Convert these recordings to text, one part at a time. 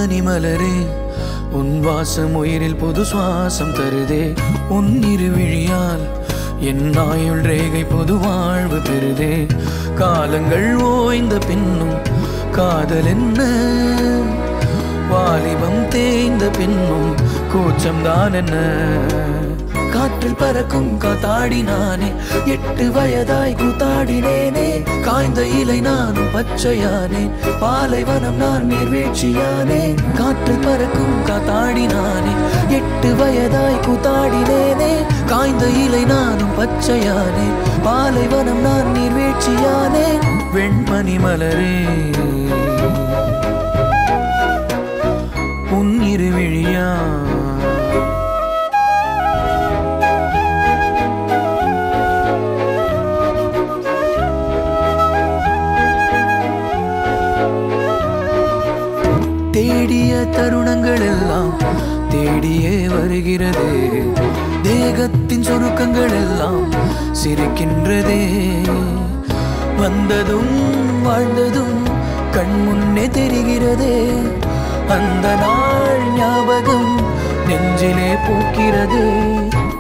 வெண்பனி மலரே உன் வாசம் உயிரில் புது சுவாசம் தருதே உன் இருவிழியால் என் ஆயுள் ரேகை புது வாழ்வு பெறுதே காலங்கள் ஓய்ந்த பின்னும் காதல் என்ன வாலிபம் தேய்ந்த பின்னும் கூச்சம்தான் என்ன காற்றில் பறக்கும் காத்தாடி நானே 8 வயதாய் கூத்தாடினேனே காய்ந்த இலை நானும் பச்சையானே பாலைவனம் நான் நீர்வீழ்ச்சியானே காற்றில் பறக்கும் காத்தாடி நானே 8 வயதாய் கூத்தாடினேனே காய்ந்த இலை நானும் பச்சையானே பாலைவனம் நான் நீர்வீழ்ச்சியானே வெண்பனி மலரே உன் இருவிழியா தேடிய தருணங்கள் எல்லாம் தேடியே வருகிறதே தேகத்தின் சுருக்கங்கள் எல்லாம் சிரிக்கின்றதே வந்ததும் வாழ்ந்ததும் கண் முன்னே தெரிகிறதே அந்த நாள் ஞாபகம் நெஞ்சிலே பூக்கிறது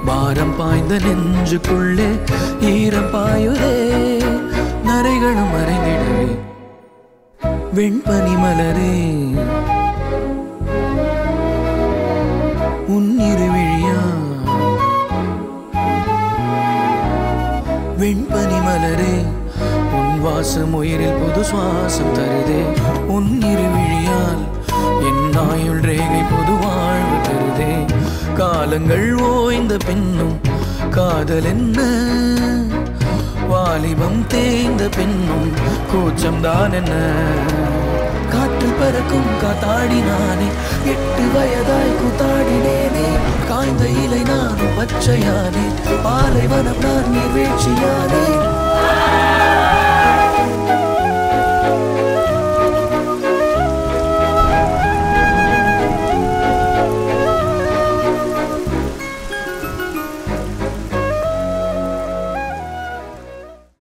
பாரம் பாய்ந்த நெஞ்சுக்குள்ளே ஈரம் பாயுதே நரைகளும் மறைந்திடவே வெண்பனி மலரே உன் இருவிழியா வெண்பனி மலரே உன் வாசம் உயிரில் புது சுவாசம் தருதே உன் இருவிழியால் என் ஆயுள் ரேகை புது வாழ்வு தருதே காலங்கள் ஓய்ந்த பின்னும் காதல் என்ன வாலிபம் தேய்ந்த பின்னும் கூச்சம்தான் என்ன காற்றில் பறக்கும் காத்தாடி நானே 8 வயதாய் கூத்தாடினேனே காய்ந்த இலை நானும் பச்சையானே பாலைவனம் நான் நீர்வீழ்ச்சியானே